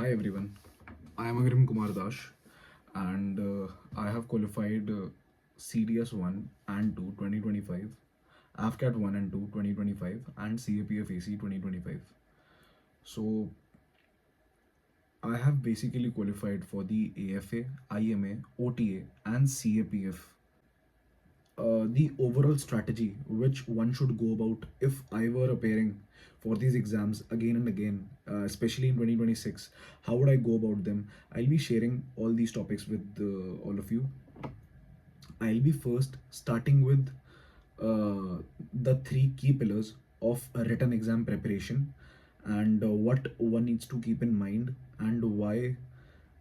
Hi everyone, I am Agrim Kumar Dash and I have qualified CDS 1 and 2 2025, AFCAT 1 and 2 2025 and CAPF AC 2025. So I have basically qualified for the AFA, IMA, OTA and CAPF. The overall strategy which one should go about if I were appearing for these exams again and again, especially in 2026, how would I go about them? I'll be sharing all these topics with all of you. I'll be first starting with the three key pillars of a written exam preparation and what one needs to keep in mind and why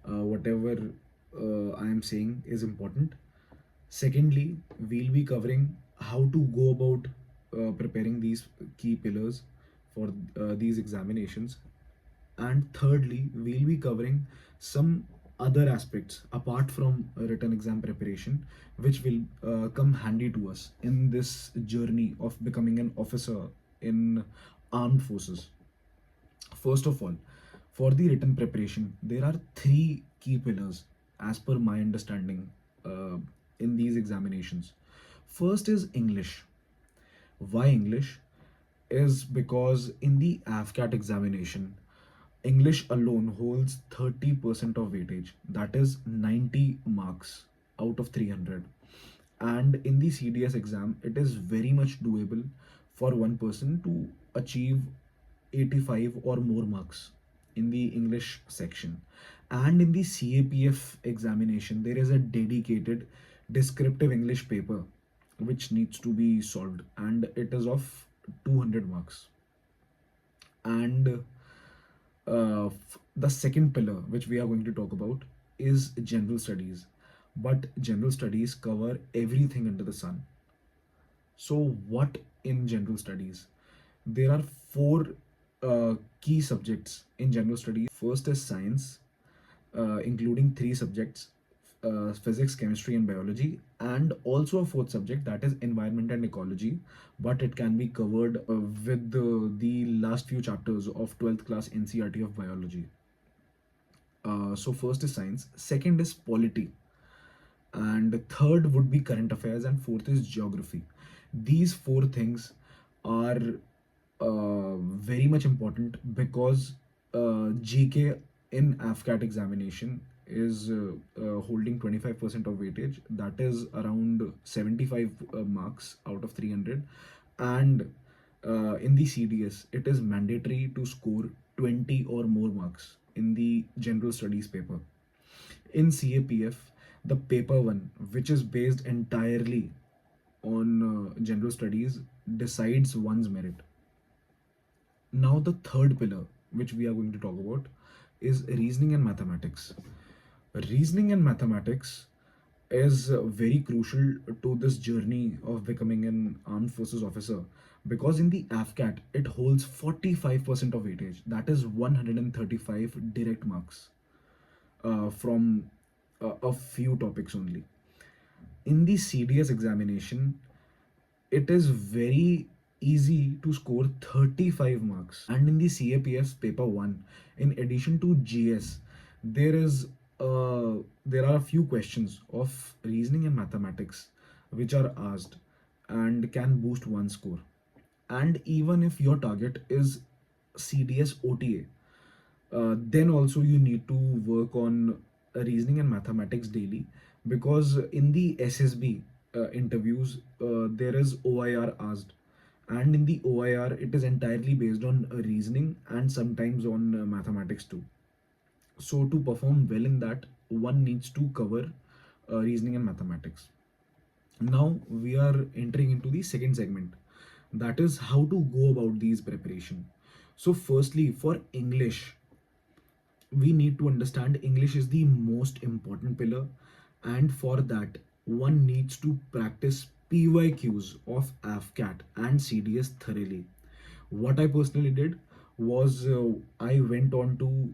whatever I am saying is important. Secondly, we'll be covering how to go about preparing these key pillars for these examinations. And thirdly, we'll be covering some other aspects apart from written exam preparation, which will come handy to us in this journey of becoming an officer in armed forces. First of all, for the written preparation, there are three key pillars as per my understanding in these examinations. First is English. Why English? Is because in the AFCAT examination, English alone holds 30% of weightage, that is 90 marks out of 300. And in the CDS exam, it is very much doable for one person to achieve 85 or more marks in the English section. And in the CAPF examination, there is a dedicated descriptive English paper which needs to be solved, and it is of 200 marks. And the second pillar which we are going to talk about is general studies. But general studies cover everything under the sun. So what in general studies? There are four key subjects in general studies. First is science, including three subjects: physics, chemistry, and biology, and also a fourth subject, that is environment and ecology. But it can be covered with the last few chapters of 12th class NCRT of biology. So, first is science, second is polity, and third would be current affairs, and fourth is geography. These four things are very much important because GK in AFCAT examination is holding 25% of weightage, that is around 75 marks out of 300. And in the CDS, it is mandatory to score 20 or more marks in the general studies paper. In CAPF, the paper one, which is based entirely on general studies, decides one's merit. Now, the third pillar, which we are going to talk about, is reasoning and mathematics. Reasoning and mathematics is very crucial to this journey of becoming an armed forces officer, because in the AFCAT it holds 45% of weightage, that is 135 direct marks from a few topics only. In the CDS examination, it is very easy to score 35 marks. And in the CAPF's paper 1, in addition to GS, there is there are a few questions of reasoning and mathematics which are asked and can boost one score. And even if your target is CDS OTA, then also you need to work on reasoning and mathematics daily, because in the SSB interviews, there is OIR asked, and in the OIR it is entirely based on reasoning and sometimes on mathematics too. So to perform well in that, one needs to cover reasoning and mathematics. Now we are entering into the second segment, that is how to go about these preparation. So firstly, for English, we need to understand English is the most important pillar, and for that one needs to practice PYQs of AFCAT and CDS thoroughly. What I personally did was I went on to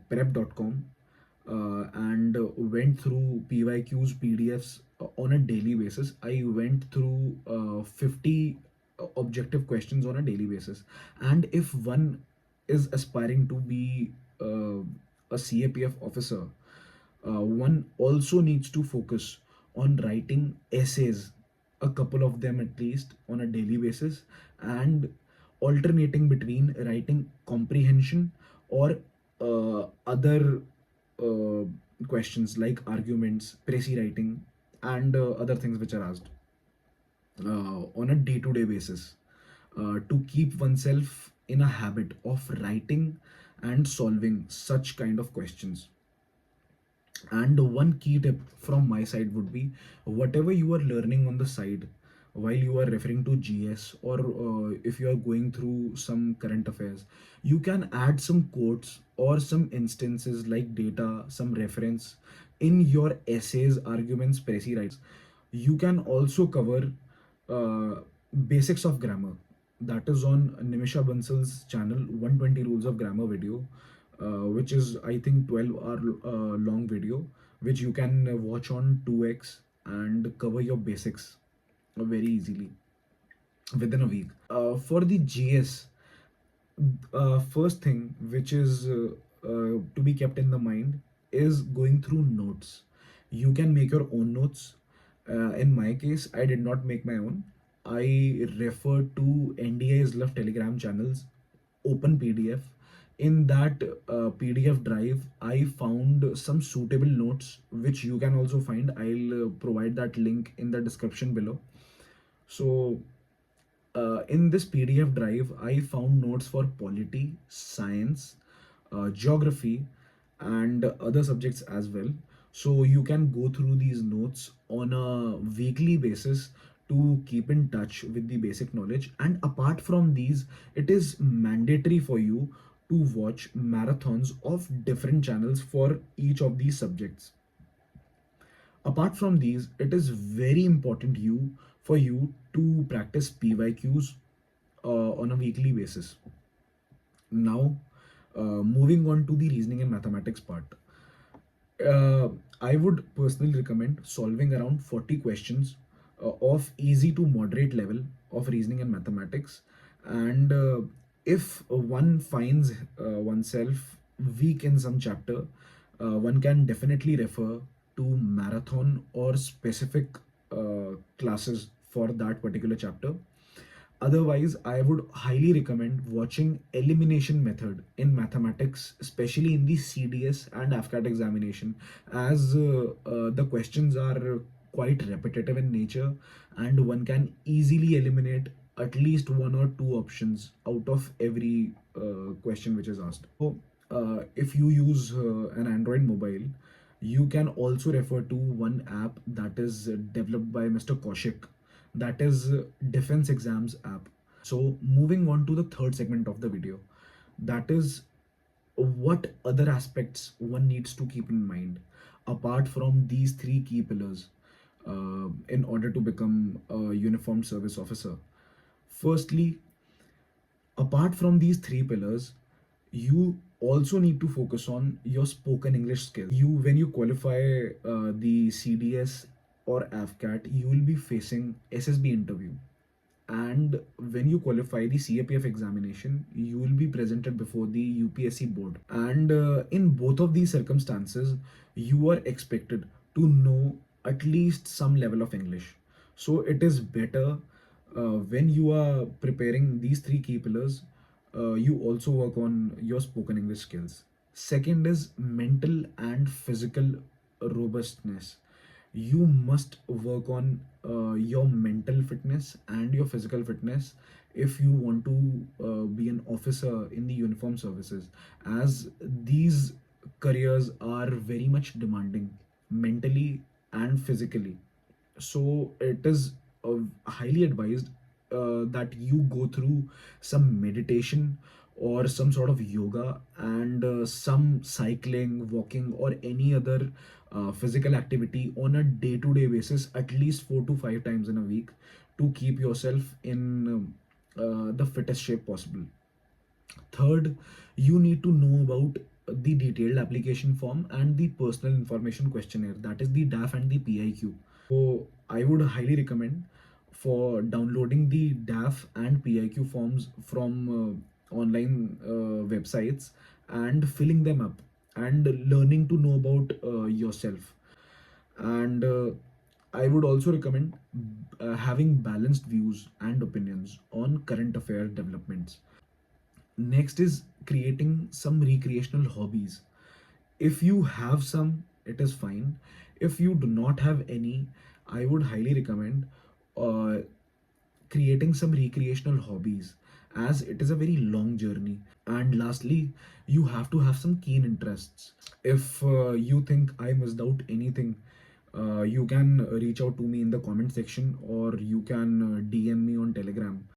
prep.com and went through PYQs, PDFs on a daily basis. I went through 50 objective questions on a daily basis. And if one is aspiring to be a CAPF officer, one also needs to focus on writing essays, a couple of them at least, on a daily basis, and alternating between writing comprehension or other uh, questions like arguments, précis writing, and other things which are asked on a day to day basis, to keep oneself in a habit of writing and solving such kind of questions. And one key tip from my side would be, whatever you are learning on the side while you are referring to GS, or if you are going through some current affairs, you can add some quotes or some instances like data, some reference in your essays, arguments, précis writes. You can also cover uh, basics of grammar. That is on Nimisha Bansal's channel, 120 Rules of Grammar video, which is I think 12-hour long video, which you can watch on 2x and cover your basics very easily within a week. For the GS, first thing which is to be kept in the mind is going through notes. You can make your own notes. In my case, I did not make my own. I referred to NDI's Love Telegram channels, open PDF. In that PDF drive, I found some suitable notes which you can also find. I'll provide that link in the description below. So in this PDF drive, I found notes for polity, science, geography, and other subjects as well. So you can go through these notes on a weekly basis to keep in touch with the basic knowledge. And apart from these, it is mandatory for you to watch marathons of different channels for each of these subjects. Apart from these, it is very important for you to practice PYQs on a weekly basis. Now, moving on to the reasoning and mathematics part. Uh, I would personally recommend solving around 40 questions of easy to moderate level of reasoning and mathematics. And if one finds oneself weak in some chapter, one can definitely refer to marathon or specific classes for that particular chapter. Otherwise, I would highly recommend watching elimination method in mathematics, especially in the CDS and AFCAT examination, as the questions are quite repetitive in nature, and one can easily eliminate at least one or two options out of every question which is asked. So, if you use an Android mobile, you can also refer to one app that is developed by Mr. Kaushik, that is defense exams app. So moving on to the third segment of the video, that is what other aspects one needs to keep in mind apart from these three key pillars in order to become a uniformed service officer. Firstly, apart from these three pillars, you also need to focus on your spoken English skills. When you qualify the CDS or AFCAT, you will be facing SSB interview. And when you qualify the CRPF examination, you will be presented before the UPSC board. And in both of these circumstances, you are expected to know at least some level of English. So it is better when you are preparing these three key pillars, you also work on your spoken English skills. Second is mental and physical robustness. You must work on your mental fitness and your physical fitness if you want to be an officer in the uniform services, as these careers are very much demanding mentally and physically. So it is highly advised that you go through some meditation or some sort of yoga and some cycling, walking, or any other physical activity on a day-to-day basis, at least 4 to 5 times in a week, to keep yourself in the fittest shape possible. Third, you need to know about the detailed application form and the personal information questionnaire, that is the DAF and the PIQ. So I would highly recommend for downloading the DAF and PIQ forms from online websites and filling them up. and learning to know about yourself. And I would also recommend having balanced views and opinions on current affair developments. Next is creating some recreational hobbies. If you have some, it is fine. If you do not have any, I would highly recommend uh, creating some recreational hobbies, as it is a very long journey. And lastly, you have to have some keen interests. If you think I missed out anything, you can reach out to me in the comment section, or you can DM me on Telegram.